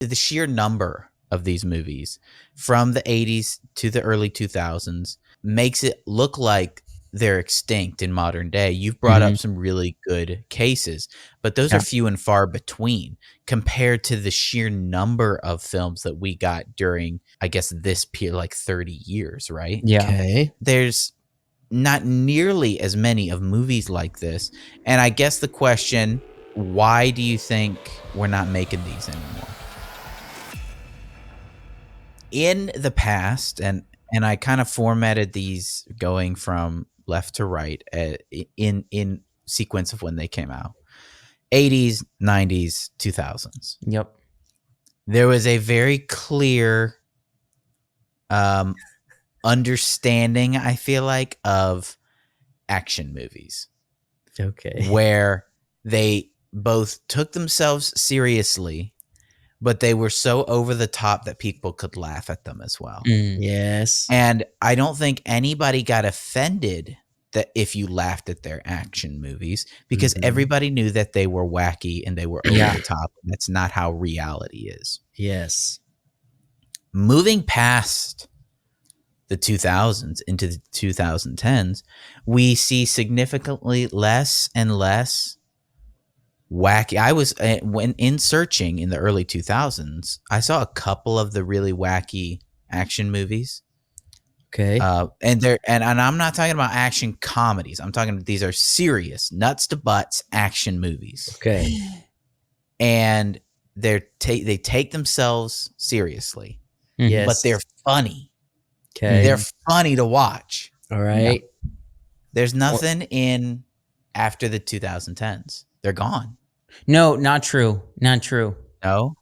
the sheer number of these movies from the 80s to the early 2000s makes it look like they're extinct in modern day. You've brought Mhm. up some really good cases, but those Yeah. are few and far between compared to the sheer number of films that we got during, I guess, this period, like 30 years, right? Yeah. Okay. There's not nearly as many of movies like this. And I guess the question, why do you think we're not making these anymore? In the past, and I kind of formatted these going from left to right in sequence of when they came out. 80s, 90s, 2000s. Yep. There was a very clear understanding, I feel like, of action movies. Okay. Where they both took themselves seriously, but they were so over the top that people could laugh at them as well. Yes. And I don't think anybody got offended that if you laughed at their action movies, because everybody knew that they were wacky and they were over the top. That's not how reality is. Yes. Moving past the 2000s into the 2010s, we see significantly less and less wacky. I was when in searching in the early 2000s, I saw a couple of the really wacky action movies. Okay. And I'm not talking about action comedies. I'm talking these are serious nuts to butts action movies. Okay. And they take themselves seriously, Yes. but they're funny. Okay. They're funny to watch. All right. There's nothing in after the 2010s. They're gone. No, not true. Not true. No?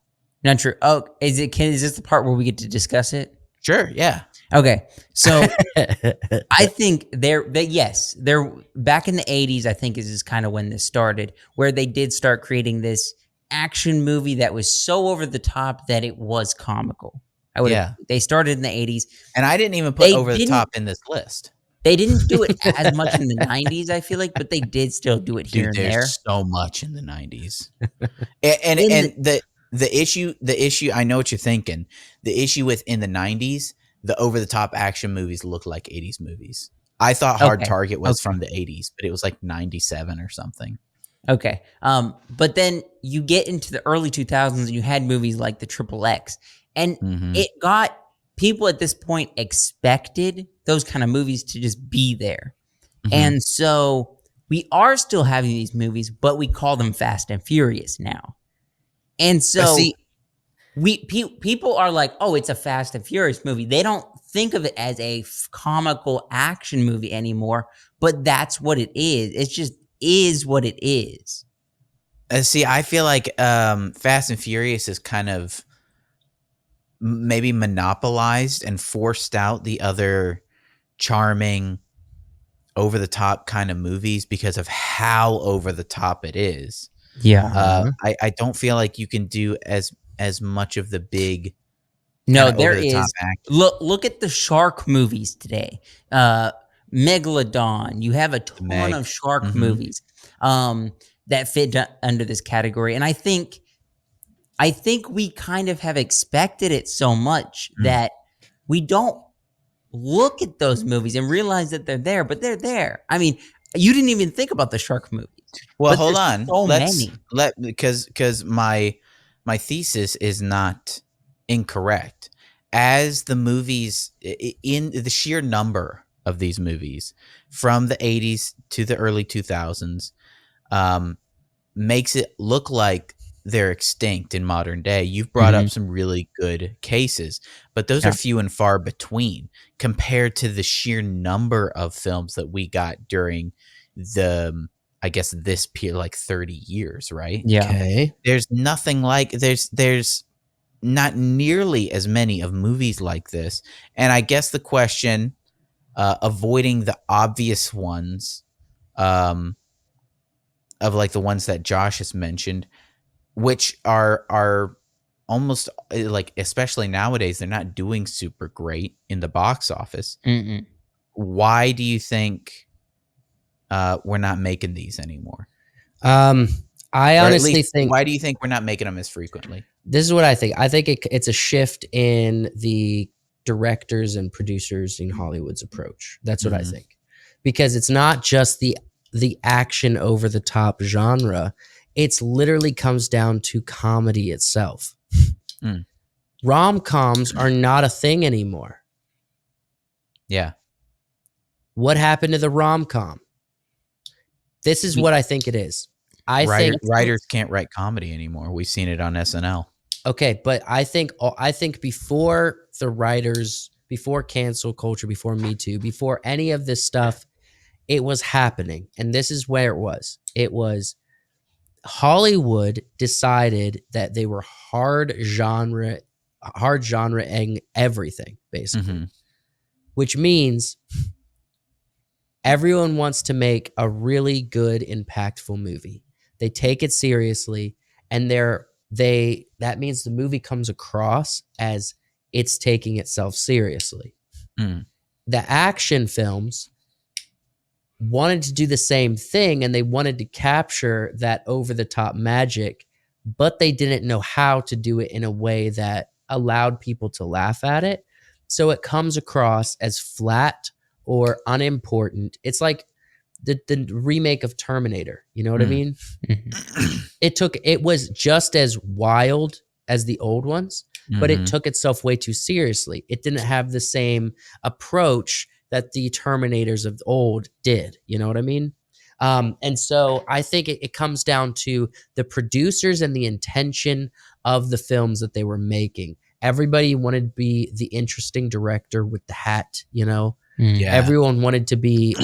Not true. Oh, is this the part where we get to discuss it? Sure, yeah. Okay. So I think they're back in the 80s, I think is kind of when this started, where they did start creating this action movie that was so over the top that it was comical. They started in the 80s. And I didn't even put over the top in this list. They didn't do it as much in the 90s, I feel like, but they did still do it here and there. There's so much in the 90s. and the issue, I know what you're thinking. The issue with in the 90s, the over the top action movies look like 80s movies. I thought Hard Target was from the 80s, but it was like 97 or something. Okay. But then you get into the early 2000s and you had movies like the Triple X, and it got people at this point expected those kind of movies to just be there. And so we are still having these movies, but we call them Fast and Furious now. And so people are like, oh, it's a Fast and Furious movie. They don't think of it as a comical action movie anymore, but that's what it is. It just is what it is. I feel like Fast and Furious is kind of maybe monopolized and forced out the other charming, over the top kind of movies because of how over the top it is. Yeah. I don't feel like you can do as much of the big. No, there is. Look at the shark movies today. Megalodon. You have a ton of shark movies that fit under this category, and I think we kind of have expected it so much that we don't look at those movies and realize that they're there, but they're there. I mean, you didn't even think about the shark movies. Well, hold on. Because my thesis is not incorrect. As the movies, in the sheer number of these movies from the 80s to the early 2000s, makes it look like they're extinct in modern day. You've brought up some really good cases, but those are few and far between compared to the sheer number of films that we got during the, I guess, this period, like 30 years, right? Yeah. Okay. There's nothing like there's not nearly as many of movies like this. And I guess the question, avoiding the obvious ones, of like the ones that Josh has mentioned, which are almost like, especially nowadays, they're not doing super great in the box office. Why do you think we're not making these anymore? I honestly think. Why do you think we're not making them as frequently? This is what I think. I think it's a shift in the directors and producers in Hollywood's approach. That's what I think, because it's not just the action over the top genre. It's literally comes down to comedy itself. Rom-coms are not a thing anymore. Yeah. What happened to the rom-com? This is what I think it is. I think writers can't write comedy anymore. We've seen it on SNL. Okay, but I think before the writers, before cancel culture, before Me Too, before any of this stuff, it was happening. And this is where it was. It was Hollywood decided that they were hard genre everything, basically. Which means everyone wants to make a really good, impactful movie. They take it seriously, and that means the movie comes across as it's taking itself seriously. The action films wanted to do the same thing, and they wanted to capture that over-the-top magic, but they didn't know how to do it in a way that allowed people to laugh at it. So it comes across as flat or unimportant. It's like the remake of Terminator. You know what I mean? It was just as wild as the old ones, but it took itself way too seriously. It didn't have the same approach that the Terminators of old did. You know what I mean? And so I think it comes down to the producers and the intention of the films that they were making. Everybody wanted to be the interesting director with the hat, you know? Yeah. Everyone wanted to be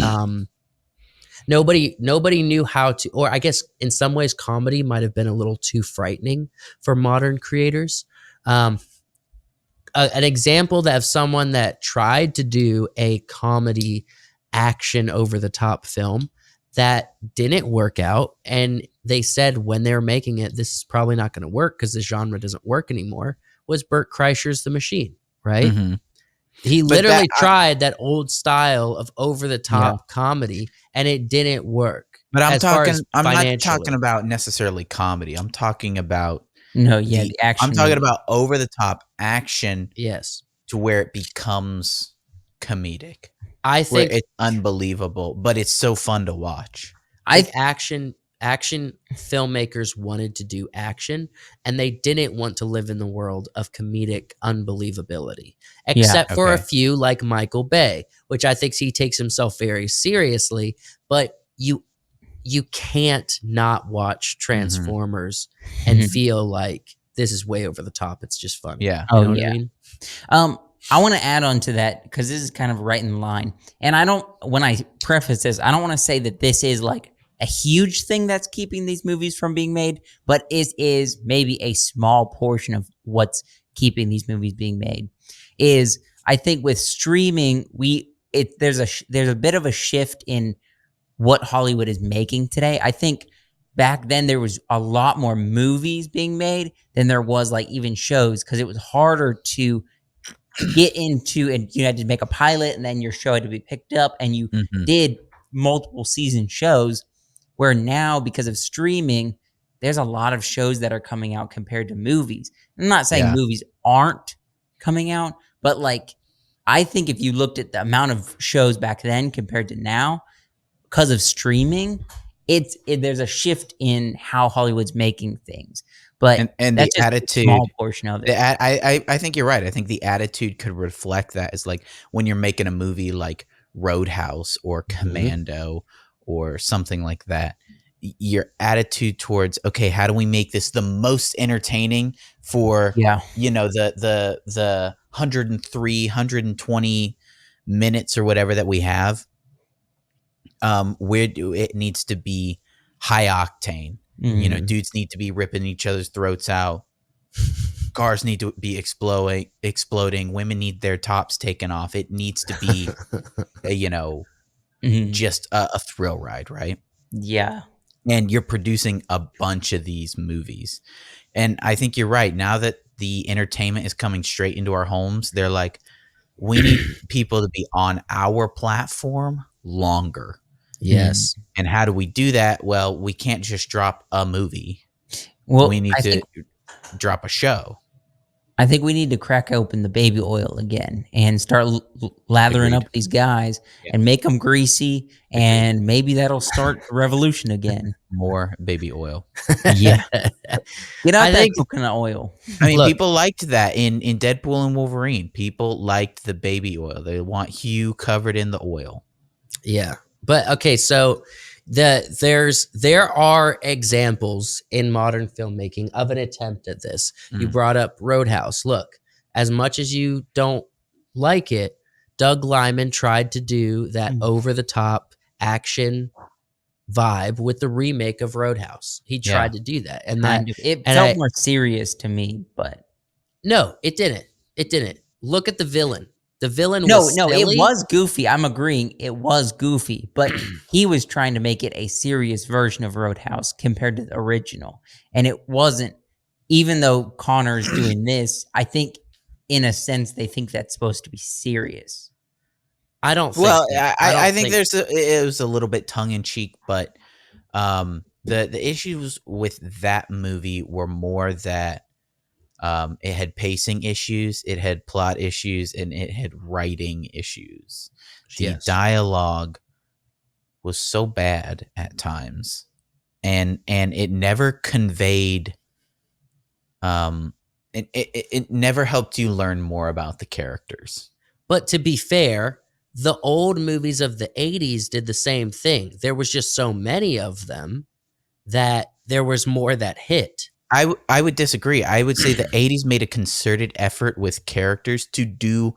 nobody knew how to, or I guess in some ways comedy might have been a little too frightening for modern creators. An example of someone that tried to do a comedy action over the top film that didn't work out, and they said when they were making it, this is probably not going to work because the genre doesn't work anymore, was Bert Kreischer's The Machine, right? He literally tried that old style of over the top comedy, and it didn't work. But I'm not talking about necessarily comedy. I'm talking about the action. I'm talking about over the top action. Yes. To where it becomes comedic. I think it's unbelievable, but it's so fun to watch. I think action filmmakers wanted to do action, and they didn't want to live in the world of comedic unbelievability, except for a few like Michael Bay, which I think he takes himself very seriously. But you can't not watch Transformers and feel like this is way over the top. It's just fun. Yeah. You know what I mean? I want to add on to that because this is kind of right in line. And when I preface this, I don't want to say that this is like a huge thing that's keeping these movies from being made, but it is maybe a small portion of what's keeping these movies being made. Is I think with streaming, there's a bit of a shift in what Hollywood is making today. I think back then there was a lot more movies being made than there was like even shows, because it was harder to get into, and you had to make a pilot and then your show had to be picked up, and you did multiple season shows, where now because of streaming there's a lot of shows that are coming out compared to movies. I'm not saying movies aren't coming out, but like I think if you looked at the amount of shows back then compared to now because of streaming, there's a shift in how Hollywood's making things. But and that's the attitude, a small portion of it. I think you're right. I think the attitude could reflect that. Is like when you're making a movie like Roadhouse or Commando or something like that, your attitude towards, okay, how do we make this the most entertaining for the 103 120 minutes or whatever that we have, where it needs to be high octane. Dudes need to be ripping each other's throats out. Cars need to be exploding. Women need their tops taken off. It needs to be, just a thrill ride, right? Yeah. And you're producing a bunch of these movies. And I think you're right. Now that the entertainment is coming straight into our homes, they're like, we need people to be on our platform longer. Yes. And how do we do that? Well, we can't just drop a movie. Well, we need to drop a show. I think we need to crack open the baby oil again and start lathering up these guys and make them greasy, and maybe that'll start the revolution again. More baby oil. Yeah. Get out that coconut oil. I mean, people liked that in Deadpool and Wolverine. People liked the baby oil. They want Hugh covered in the oil. Yeah. But okay, so there are examples in modern filmmaking of an attempt at this. You brought up Roadhouse. Look, as much as you don't like it, Doug Liman tried to do that over-the-top action vibe with the remake of Roadhouse. He tried to do that, and it felt more serious to me. But no, it didn't. It didn't. Look at the villain. The villain was silly. It was goofy. I'm agreeing. It was goofy, but he was trying to make it a serious version of Roadhouse compared to the original. And it wasn't, even though Connor's doing this, I think in a sense they think that's supposed to be serious. I don't think Well, I think it was a little bit tongue in cheek, but the issues with that movie were more that it had pacing issues, it had plot issues, and it had writing issues. The dialogue was so bad at times, and it never conveyed. It never helped you learn more about the characters. But to be fair, the old movies of the 80s did the same thing. There was just so many of them that there was more that hit. I would disagree. I would say the 80s made a concerted effort with characters to do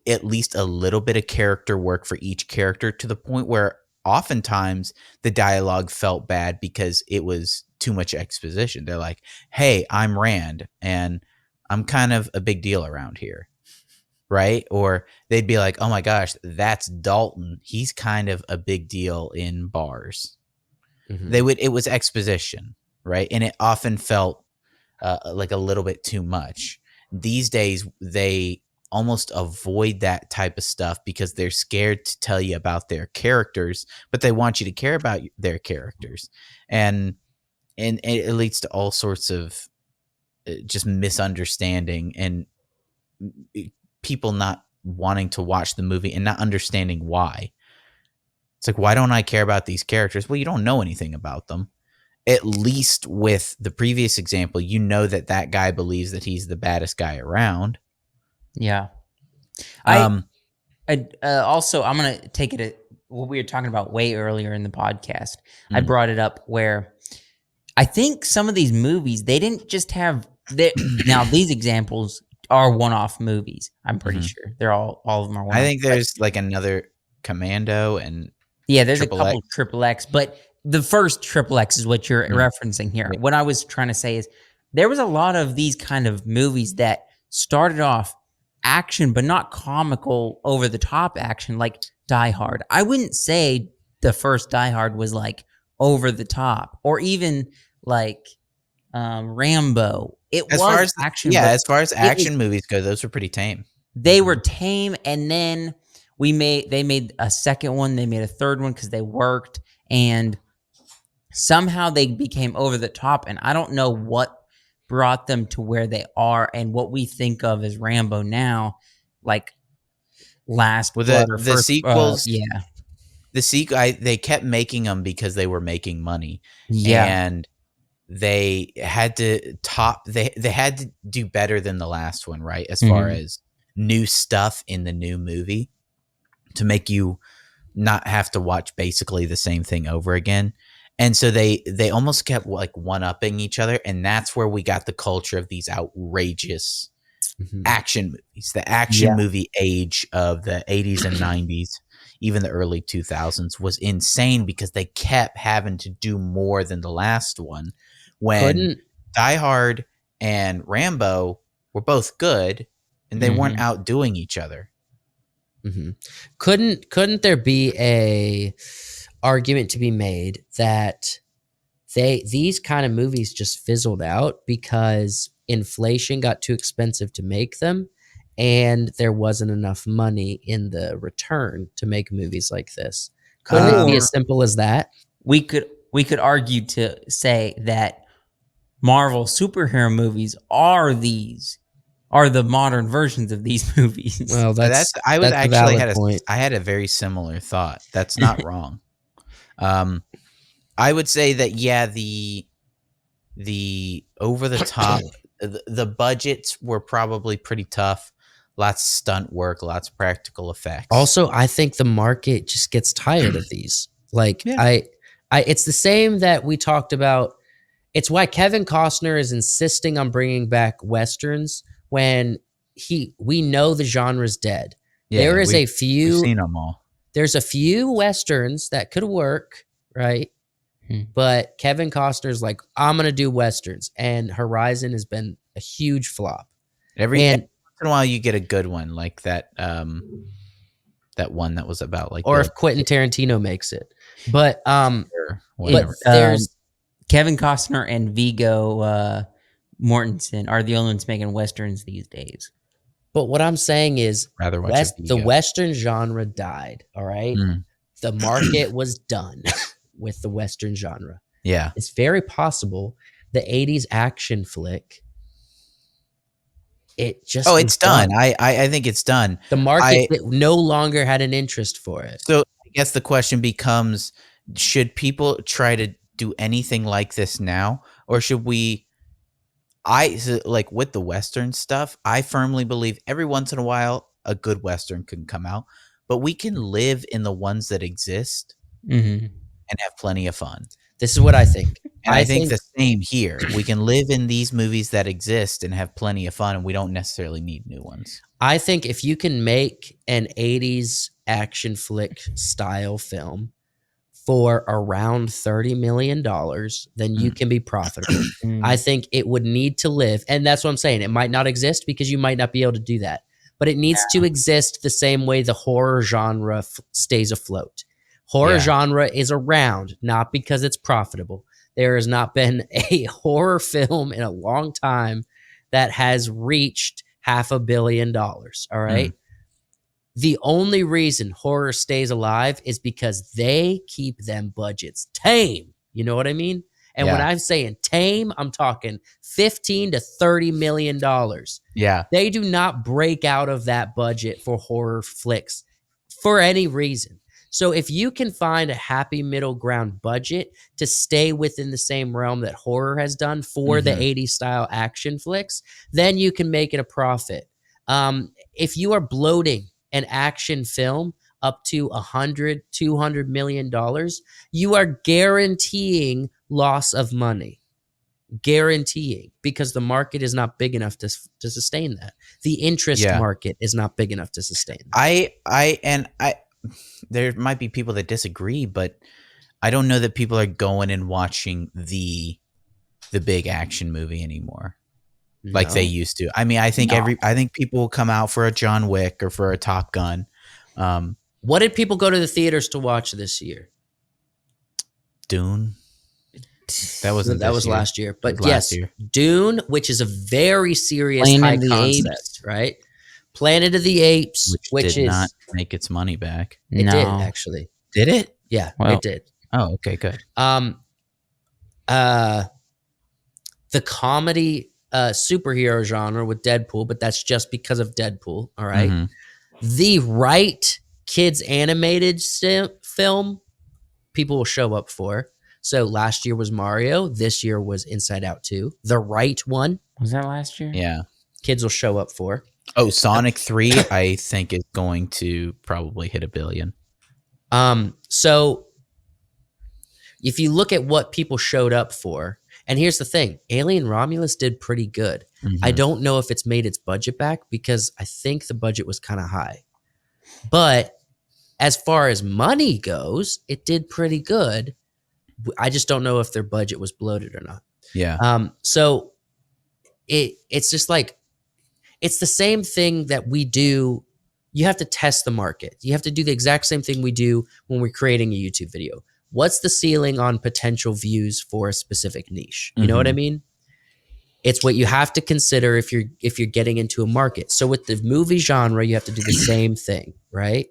at least a little bit of character work for each character, to the point where oftentimes the dialogue felt bad because it was too much exposition. They're like, hey, I'm Rand and I'm kind of a big deal around here. Right? Or they'd be like, oh my gosh, that's Dalton. He's kind of a big deal in bars. It was exposition. Right. And it often felt like a little bit too much. These days, they almost avoid that type of stuff because they're scared to tell you about their characters, but they want you to care about their characters. And it leads to all sorts of just misunderstanding and people not wanting to watch the movie and not understanding why. It's like, why don't I care about these characters? Well, you don't know anything about them. At least with the previous example, you know that guy believes that he's the baddest guy around. Yeah. Also, I'm going to take it at what we were talking about way earlier in the podcast. I brought it up where I think some of these movies, they didn't just have now these examples are one-off movies. I'm pretty sure they're all of them are one-off. I think there's like another Commando and there's a couple of XXX, but the first XXX is what you're referencing here. What I was trying to say is there was a lot of these kind of movies that started off action, but not comical, over-the-top action, like Die Hard. I wouldn't say the first Die Hard was like over-the-top, or even like Rambo. As far as action movies go, those were pretty tame. They were tame, and then they made a second one, they made a third one because they worked, and somehow they became over the top, and I don't know what brought them to where they are and what we think of as Rambo now, like Last Blood or the first, sequels. They kept making them because they were making money. Yeah, and they had to they had to do better than the last one, right? As far as new stuff in the new movie to make you not have to watch basically the same thing over again. And so they almost kept like one-upping each other, and that's where we got the culture of these outrageous action movies. The action movie age of the 80s and 90s, even the early 2000s, was insane because they kept having to do more than the last one. When Die Hard and Rambo were both good, and they weren't outdoing each other. Couldn't there be a argument to be made that these kind of movies just fizzled out because inflation got too expensive to make them, and there wasn't enough money in the return to make movies like this? Couldn't it be as simple as that? We could argue to say that Marvel superhero movies are the modern versions of these movies. Well, I had a very similar thought. That's not wrong. I would say that the over the top the budgets were probably pretty tough. Lots of stunt work, lots of practical effects. Also, I think the market just gets tired of these. Like it's the same that we talked about. It's why Kevin Costner is insisting on bringing back Westerns when we know the genre's dead. Yeah, we've seen them all. There's a few Westerns that could work, right? But Kevin Costner's like, I'm going to do Westerns. And Horizon has been a huge flop. Every once in a while you get a good one like that one that was about like... Or if Quentin Tarantino makes it. But, there's Kevin Costner and Viggo Mortensen are the only ones making Westerns these days. But what I'm saying is the Western genre died, all right? The market was done with the Western genre. Yeah. It's very possible the 80s action flick, it just... Oh, it's done. I think it's done. The market no longer had an interest for it. So I guess the question becomes, should people try to do anything like this now? Or should we... like with the Western stuff, I firmly believe every once in a while a good Western can come out, but we can live in the ones that exist and have plenty of fun. This is what I think. And I think the same here. We can live in these movies that exist and have plenty of fun, and we don't necessarily need new ones. I think if you can make an 80s action flick style film for around $30 million, then you can be profitable. I think it would need to live. And that's what I'm saying. It might not exist because you might not be able to do that. But it needs to exist the same way the horror genre stays afloat. Horror genre is around, not because it's profitable. There has not been a horror film in a long time that has reached $500 million. All right. The only reason horror stays alive is because they keep them budgets tame. You know what I mean? And when I'm saying tame, I'm talking $15 to $30 million. Yeah. They do not break out of that budget for horror flicks for any reason. So if you can find a happy middle ground budget to stay within the same realm that horror has done for the 80s style action flicks, then you can make it a profit. If you are bloating an action film up to $100, $200 million, you are guaranteeing loss of money. Guaranteeing, because the market is not big enough to sustain that. The interest market is not big enough to sustain that. There might be people that disagree, but I don't know that people are going and watching the big action movie anymore like they used to. I mean, I think people will come out for a John Wick or for a Top Gun. What did people go to the theaters to watch this year? Dune. That was last year. But yes, Dune, which is a very serious high concept, right? Planet of the Apes, which did not make its money back. It did, actually. Did it? Yeah, it did. Oh, okay, good. The comedy superhero genre with Deadpool, but that's just because of Deadpool, all right? The right kids animated film, people will show up for. So last year was Mario. This year was Inside Out 2. The right one. Was that last year? Yeah. Kids will show up for. Oh, Sonic 3, I think, is going to probably hit $1 billion. So if you look at what people showed up for, and here's the thing, Alien Romulus did pretty good. I don't know if it's made its budget back because I think the budget was kind of high. But as far as money goes, it did pretty good. I just don't know if their budget was bloated or not. Yeah. So it's just like, it's the same thing that we do. You have to test the market. You have to do the exact same thing we do when we're creating a YouTube video. What's the ceiling on potential views for a specific niche? You know what I mean? It's what you have to consider if you're getting into a market. So with the movie genre, you have to do the same thing, right?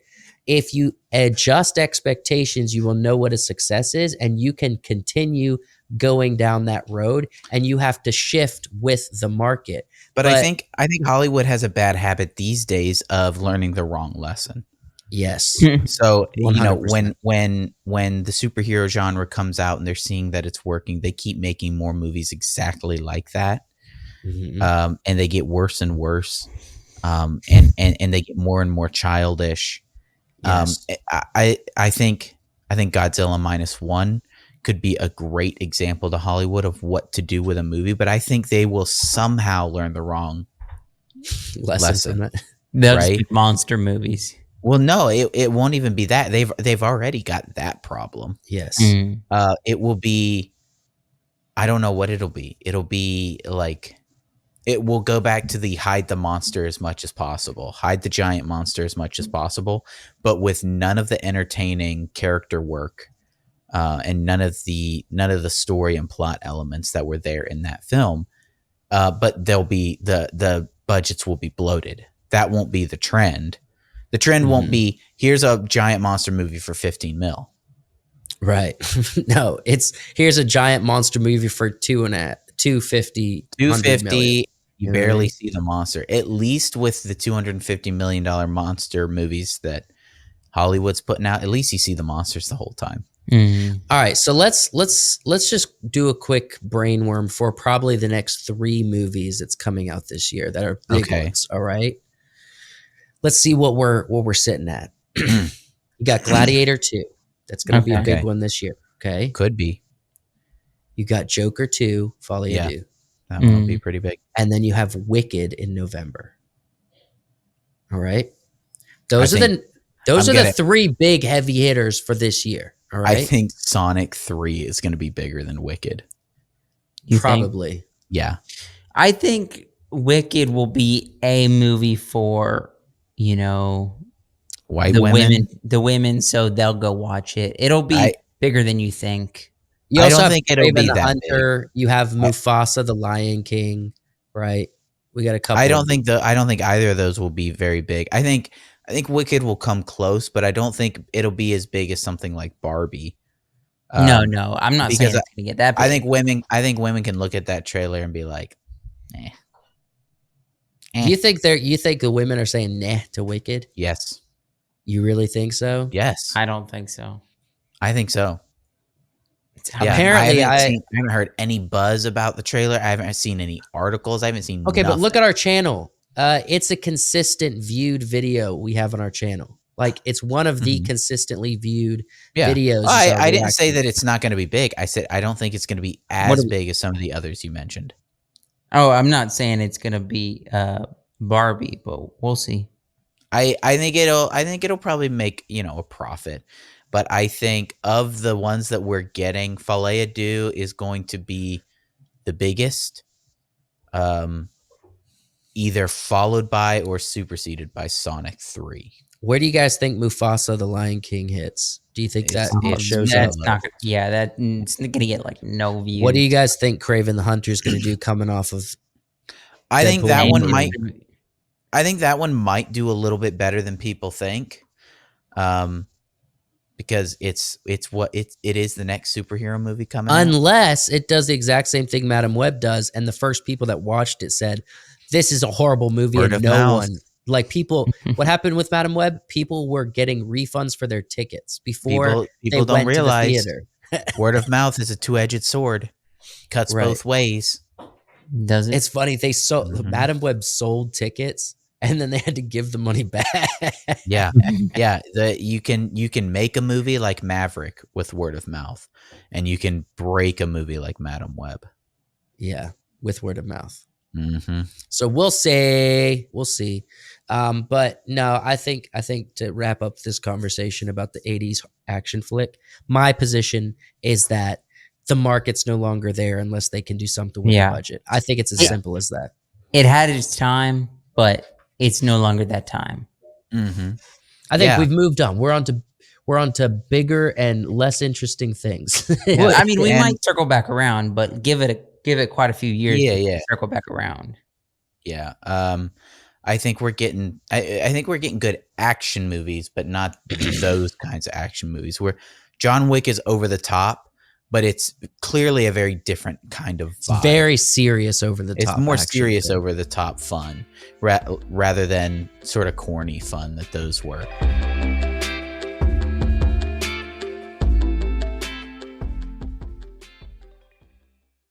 if you adjust expectations, you will know what a success is, and you can continue going down that road, and you have to shift with the market. But I think Hollywood has a bad habit these days of learning the wrong lesson. Yes. So 100%. when the superhero genre comes out and they're seeing that it's working, they keep making more movies exactly like that, and they get worse and worse, and they get more and more childish. Yes. I think Godzilla -1 could be a great example to Hollywood of what to do with a movie, but I think they will somehow learn the wrong lesson. From it. They'll just be monster movies. Well, no, it won't even be that. They've already got that problem. Yes. It will be, I don't know what it'll be. It'll be like, it will go back to the hide the monster as much as possible, hide the giant monster as much as possible, but with none of the entertaining character work, and none of the story and plot elements that were there in that film. But they'll be the budgets will be bloated. That won't be the trend. The trend won't be, here's a giant monster movie for 15 mil. Right. No, it's here's a giant monster movie for 250. You barely see the monster. At least with the $250 million monster movies that Hollywood's putting out, at least you see the monsters the whole time. All right, so let's just do a quick brainworm for probably the next 3 movies that's coming out this year that are big ones. All right, let's see what we're sitting at. You got Gladiator 2. That's going to be a big one this year. Okay, could be. You got Joker 2, Folie à Deux. That one will be pretty big. And then you have Wicked in November. All right, those are the 3 big heavy hitters for this year. All right. I think Sonic 3 is going to be bigger than Wicked. Probably. Think? Yeah. I think Wicked will be a movie for, white women. The women, so they'll go watch it. It'll be bigger than you think. You also don't think it'll be that Hunter. Big. You have Mufasa, the Lion King, right? We got a couple. I don't think either of those will be very big. I think Wicked will come close, but I don't think it'll be as big as something like Barbie. No, I'm not saying it's going to get that big. I think women can look at that trailer and be like, "Eh." You think the women are saying "nah" to Wicked? Yes. You really think so? Yes. I don't think so. I think so. Apparently, I haven't heard any buzz about the trailer. I haven't seen any articles. I haven't seen. Okay, nothing. But look at our channel. It's a consistent viewed video we have on our channel. Like, it's one of the consistently viewed videos. I didn't say that it's not going to be big. I said I don't think it's going to be as big as some of the others you mentioned. Oh, I'm not saying it's going to be Barbie, but we'll see. I think it'll probably make a profit, but I think of the ones that we're getting, Folie à Deux is going to be the biggest. Either followed by or superseded by Sonic 3. Where do you guys think Mufasa the Lion King hits? Do you think it shows up? It's going to get like no views. What do you guys think Kraven the Hunter is going to do coming off of? I think that one might do a little bit better than people think, because it is the next superhero movie coming. Unless it does the exact same thing Madame Web does, and the first people that watched it said, "This is a horrible movie," and no one, like, people. What happened with Madame Web? People were getting refunds for their tickets before people they don't went realize to the theater. Word of mouth is a 2-edged sword, cuts both ways. Does it? It's funny, they sold Madame Web sold tickets, and then they had to give the money back. Yeah. You can make a movie like Maverick with word of mouth, and you can break a movie like Madame Web. Yeah, with word of mouth. Mm-hmm. So we'll see. But no, I think to wrap up this conversation about the 80s action flick, my position is that the market's no longer there unless they can do something with the budget. I think it's as simple as that. It had its time, but it's no longer that time. Mm-hmm. I think we've moved on. We're on to bigger and less interesting things. Well, I mean, we might circle back around, but give it quite a few years to circle back around. Yeah. I think we're getting I think we're getting good action movies, but not those kinds of action movies where John Wick is over the top, but it's clearly a very different kind of vibe. It's very serious over the top. It's more serious over the top fun rather than sort of corny fun that those were.